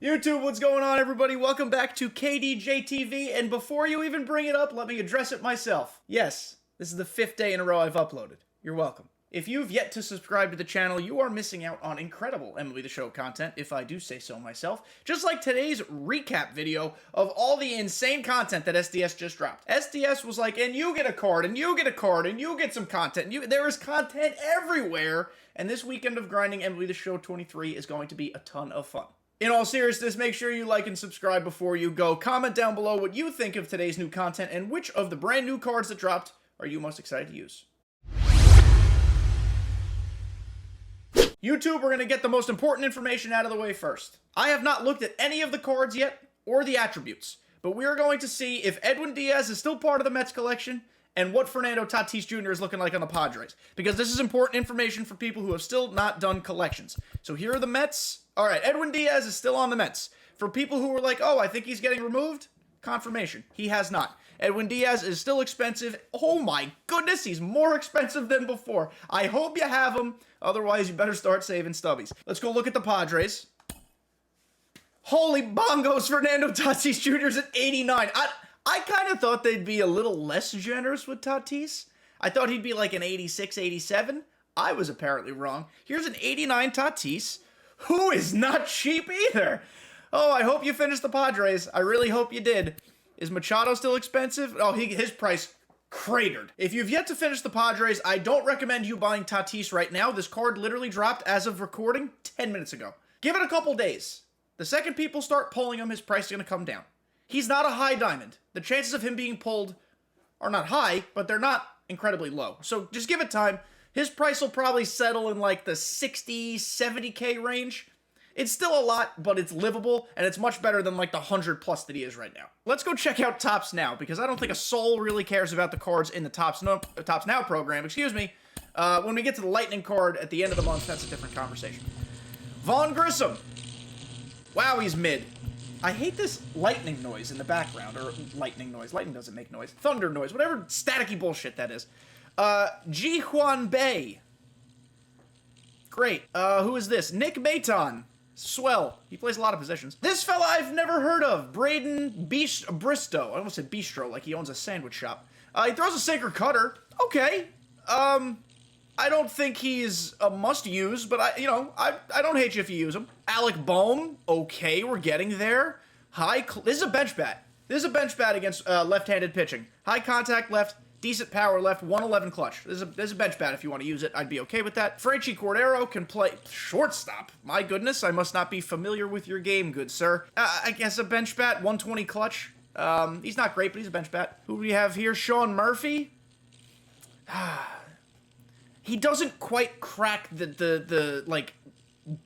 YouTube, what's going on, everybody? Welcome back to kdjTV, and before you even bring it up, let me address it myself. Yes, this is the 5th day in a row I've uploaded. You're welcome. If you've yet to subscribe to the channel, you are missing out on incredible MLB The Show content, if I do say so myself. Just like today's recap video of all the insane content that SDS just dropped. SDS was like, and you get a card, and you get a card, and you get some content. There is content everywhere, and this weekend of grinding MLB The Show 23 is going to be a ton of fun. In all seriousness, make sure you like and subscribe before you go. Comment down below what you think of today's new content and which of the brand new cards that dropped are you most excited to use. YouTube, we're going to get the most important information out of the way first. I have not looked at any of the cards yet, or the attributes, but we are going to see if Edwin Diaz is still part of the Mets collection, and what Fernando Tatis Jr. is looking like on the Padres, because this is important information for people who have still not done collections. So here are the Mets. All right, Edwin Diaz is still on the Mets. For people who were like, oh, I think he's getting removed, confirmation, he has not. Edwin Diaz is still expensive. Oh my goodness, he's more expensive than before. I hope you have him. Otherwise, you better start saving stubbies. Let's go look at the Padres. Holy bongos, Fernando Tatis Jr. is at 89. I kind of thought they'd be a little less generous with Tatis. I thought he'd be like an 86, 87. I was apparently wrong. Here's an 89 Tatis, who is not cheap either. Oh, I hope you finished the Padres. I really hope you did. Is Machado still expensive? Oh, his price cratered. If you've yet to finish the Padres, I don't recommend you buying Tatis right now. This card literally dropped as of recording 10 minutes ago. Give it a couple days. The second people start pulling him, his price is going to come down. He's not a high diamond. The chances of him being pulled are not high, but they're not incredibly low. So just give it time. His price will probably settle in like the 60, 70K range. It's still a lot, but it's livable, and it's much better than like the 100 plus that he is right now. Let's go check out Topps Now, because I don't think a soul really cares about the cards in the Topps Now program, excuse me. When we get to the Lightning card at the end of the month, that's a different conversation. Vaughn Grissom. Wow, he's mid. I hate this lightning noise in the background, or lightning noise. Lightning doesn't make noise. Thunder noise, whatever staticky bullshit that is. Ji Hwan Bae. Great. Who is this? Nick Maton. Swell. He plays a lot of positions. This fella I've never heard of. Braden Bristow. I almost said Bistro, like he owns a sandwich shop. He throws a sinker cutter. Okay. I don't think he's a must-use, but I don't hate you if you use him. Alec Bohm. Okay, we're getting there. This is a bench bat. This is a bench bat against left-handed pitching. High contact left. Decent power left, 111 clutch. There's a bench bat if you want to use it. I'd be okay with that. Franchy Cordero can play shortstop. My goodness, I must not be familiar with your game, good sir. I guess a bench bat, 120 clutch. He's not great, but he's a bench bat. Who do we have here? Sean Murphy. He doesn't quite crack the like,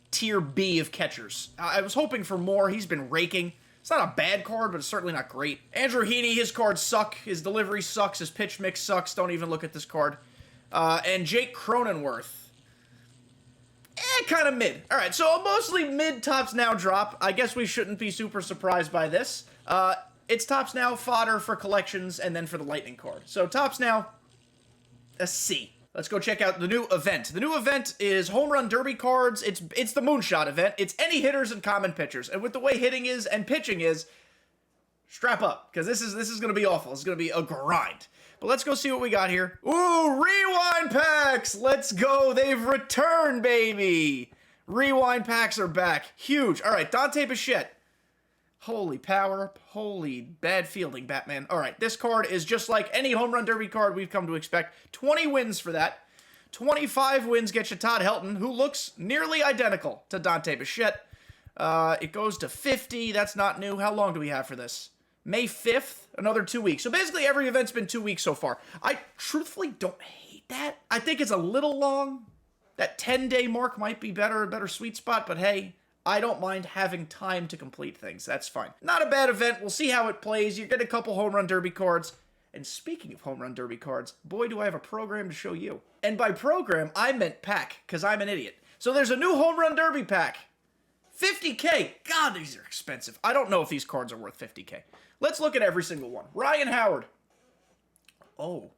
tier B of catchers. I was hoping for more. He's been raking. It's not a bad card, but it's certainly not great. Andrew Heaney, his cards suck. His delivery sucks. His pitch mix sucks. Don't even look at this card. And Jake Cronenworth. Kind of mid. All right, so a mostly mid Topps Now drop. I guess we shouldn't be super surprised by this. It's Topps Now fodder for collections and then for the Lightning card. So Topps Now, a C. Let's go check out the new event. The new event is Home Run Derby cards. It's the Moonshot event. It's any hitters and common pitchers. And with the way hitting is and pitching is, strap up, because this is going to be awful. It's going to be a grind. But let's go see what we got here. Ooh, rewind packs. Let's go. They've returned, baby. Rewind packs are back. Huge. All right, Dante Bichette. Holy power up. Holy bad fielding, Batman. All right, this card is just like any Home Run Derby card we've come to expect. 20 wins for that. 25 wins get you Todd Helton, who looks nearly identical to Dante Bichette. It goes to 50. That's not new. How long do we have for this? May 5th? Another 2 weeks. So basically every event's been 2 weeks so far. I truthfully don't hate that. I think it's a little long. That 10-day mark might be a better sweet spot, but hey, I don't mind having time to complete things. That's fine. Not a bad event. We'll see how it plays. You get a couple Home Run Derby cards. And speaking of Home Run Derby cards, boy, do I have a program to show you. And by program, I meant pack, because I'm an idiot. So there's a new Home Run Derby pack. 50K. God, these are expensive. I don't know if these cards are worth 50K. Let's look at every single one. Ryan Howard. Oh.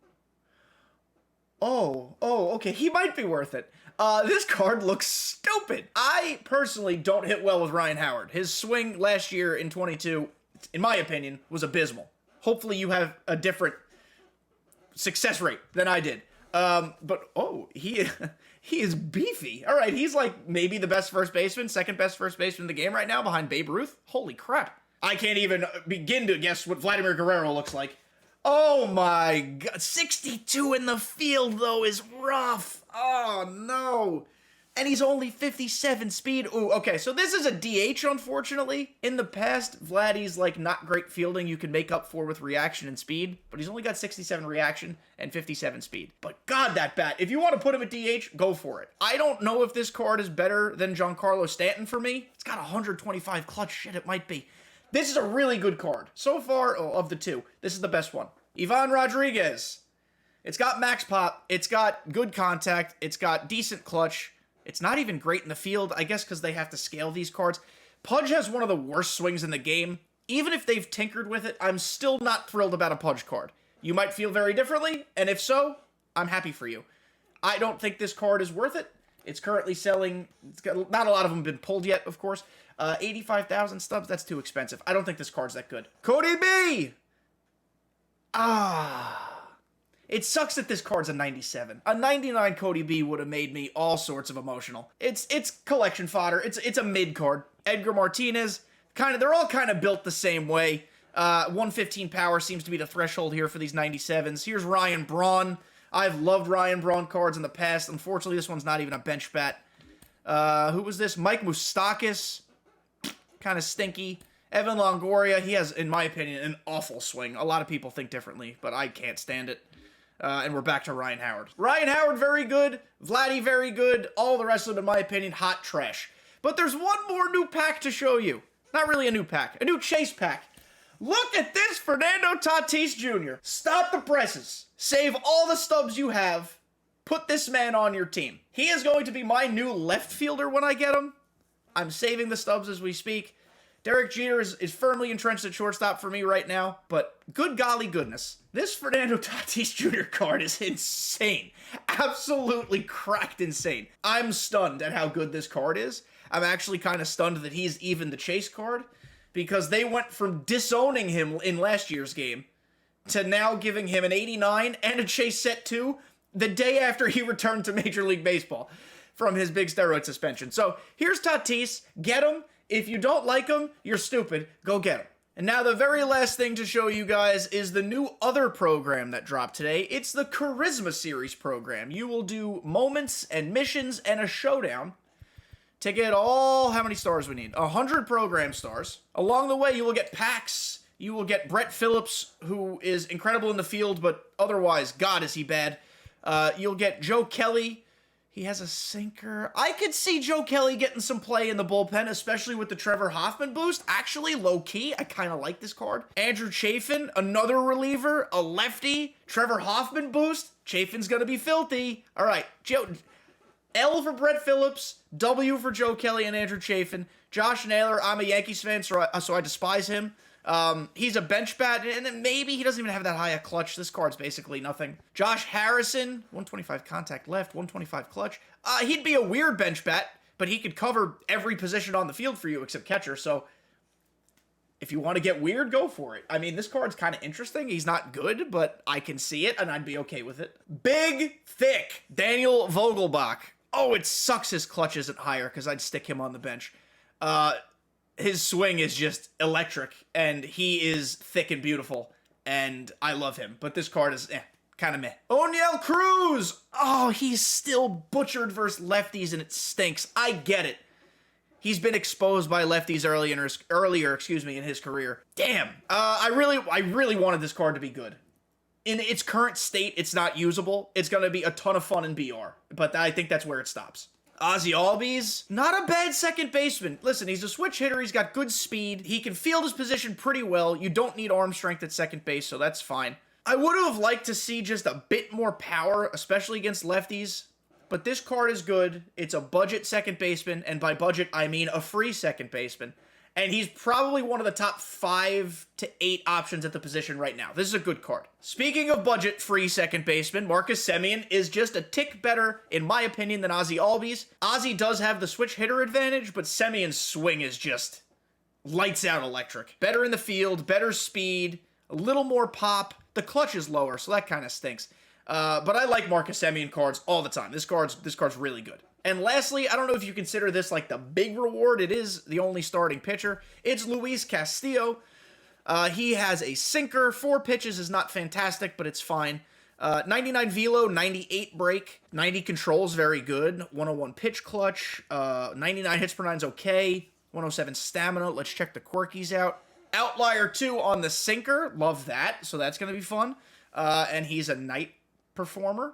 Okay, he might be worth it. This card looks stupid. I personally don't hit well with Ryan Howard. His swing last year in 22, in my opinion, was abysmal. Hopefully you have a different success rate than I did. He is beefy. All right, he's like maybe the best first baseman, second best first baseman in the game right now behind Babe Ruth. Holy crap. I can't even begin to guess what Vladimir Guerrero looks like. Oh my god. 62 in the field, though, is rough. Oh, no. And he's only 57 speed. Ooh, okay, so this is a DH, unfortunately. In the past, Vladdy's, like, not great fielding you can make up for with reaction and speed, but he's only got 67 reaction and 57 speed. But god, that bat. If you want to put him at DH, go for it. I don't know if this card is better than Giancarlo Stanton for me. It's got 125 clutch. Shit, it might be. This is a really good card. So far, of the two, this is the best one. Ivan Rodriguez. It's got max pop. It's got good contact. It's got decent clutch. It's not even great in the field, I guess because they have to scale these cards. Pudge has one of the worst swings in the game. Even if they've tinkered with it, I'm still not thrilled about a Pudge card. You might feel very differently, and if so, I'm happy for you. I don't think this card is worth it. It's currently selling, not a lot of them have been pulled yet, of course. 85,000 stubs, that's too expensive. I don't think this card's that good. Cody B! It sucks that this card's a 97. A 99 Cody B would have made me all sorts of emotional. It's collection fodder. It's a mid card. Edgar Martinez, they're all kind of built the same way. 115 power seems to be the threshold here for these 97s. Here's Ryan Braun. I've loved Ryan Braun cards in the past. Unfortunately, this one's not even a bench bat. Who was this? Mike Moustakas. Kind of stinky. Evan Longoria, he has, in my opinion, an awful swing. A lot of people think differently, but I can't stand it. And we're back to Ryan Howard. Ryan Howard, very good. Vladdy, very good. All the rest of them, in my opinion, hot trash. But there's one more new pack to show you. Not really a new pack. A new chase pack. Look at this Fernando Tatis Jr. Stop the presses. Save all the stubs you have. Put this man on your team. He is going to be my new left fielder when I get him. I'm saving the stubs as we speak. Derek Jeter is firmly entrenched at shortstop for me right now, but good golly goodness. This Fernando Tatis Jr. card is insane. Absolutely cracked insane. I'm stunned at how good this card is. I'm actually kind of stunned that he's even the chase card, because they went from disowning him in last year's game to now giving him an 89 and a chase set 2 the day after he returned to Major League Baseball from his big steroid suspension. So here's Tatis. Get him. If you don't like him, you're stupid. Go get him. And now the very last thing to show you guys is the new other program that dropped today. It's the Charisma Series program. You will do moments and missions and a showdown to get all, how many stars we need? 100 program stars. Along the way, you will get packs. You will get Brett Phillips, who is incredible in the field, but otherwise, God, is he bad. You'll get Joe Kelly. He has a sinker. I could see Joe Kelly getting some play in the bullpen, especially with the Trevor Hoffman boost. Actually, low-key, I kind of like this card. Andrew Chafin, another reliever, a lefty. Trevor Hoffman boost. Chafin's going to be filthy. All right, L for Brett Phillips, W for Joe Kelly and Andrew Chafin. Josh Naylor, I'm a Yankees fan, so I despise him. He's a bench bat, and then maybe he doesn't even have that high a clutch. This card's basically nothing. Josh Harrison, 125 contact left, 125 clutch. He'd be a weird bench bat, but he could cover every position on the field for you except catcher, so if you want to get weird, go for it. I mean, this card's kind of interesting. He's not good, but I can see it, and I'd be okay with it. Big, thick Daniel Vogelbach. Oh, it sucks his clutch isn't higher, because I'd stick him on the bench. His swing is just electric, and he is thick and beautiful, and I love him. But this card is, kind of meh. O'Neal Cruz! Oh, he's still butchered versus lefties, and it stinks. I get it. He's been exposed by lefties earlier in his career. Damn. I really wanted this card to be good. In its current state, it's not usable. It's going to be a ton of fun in BR, but I think that's where it stops. Ozzy Albies, not a bad second baseman. Listen, he's a switch hitter. He's got good speed. He can field his position pretty well. You don't need arm strength at second base, so that's fine. I would have liked to see just a bit more power, especially against lefties, but this card is good. It's a budget second baseman, and by budget, I mean a free second baseman. And he's probably one of the top 5 to 8 options at the position right now. This is a good card. Speaking of budget-free second baseman, Marcus Semien is just a tick better, in my opinion, than Ozzie Albies. Ozzie does have the switch hitter advantage, but Semien's swing is just lights out electric. Better in the field, better speed, a little more pop. The clutch is lower, so that kind of stinks. But I like Marcus Semien cards all the time. This card's really good. And lastly, I don't know if you consider this like the big reward. It is the only starting pitcher. It's Luis Castillo. He has a sinker. 4 pitches is not fantastic, but it's fine. 99 velo, 98 break, 90 controls, very good. 101 pitch clutch, 99 hits per 9 is okay. 107 stamina. Let's check the quirkies out. Outlier 2 on the sinker. Love that. So that's going to be fun. And he's a night performer.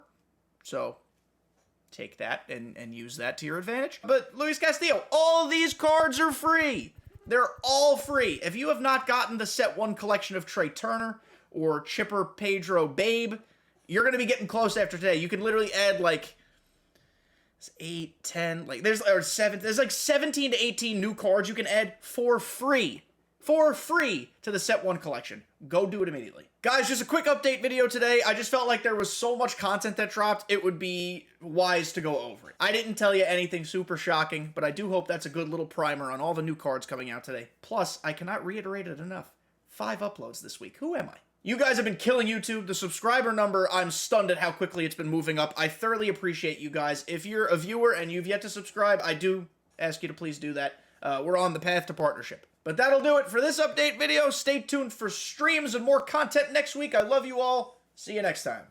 So take that and use that to your advantage. But Luis Castillo, all these cards are free. They're all free. If you have not gotten the Set 1 collection of Trey Turner or Chipper Pedro Babe, you're going to be getting close after today. You can literally add like 8, 10, like there's 7, there's like 17 to 18 new cards you can add for free. For free to the Set 1 collection. Go do it immediately. Guys, just a quick update video today. I just felt like there was so much content that dropped, it would be wise to go over it. I didn't tell you anything super shocking, but I do hope that's a good little primer on all the new cards coming out today. Plus, I cannot reiterate it enough. 5 uploads this week. Who am I? You guys have been killing YouTube. The subscriber number, I'm stunned at how quickly it's been moving up. I thoroughly appreciate you guys. If you're a viewer and you've yet to subscribe, I do ask you to please do that. We're on the path to partnership. But that'll do it for this update video. Stay tuned for streams and more content next week. I love you all. See you next time.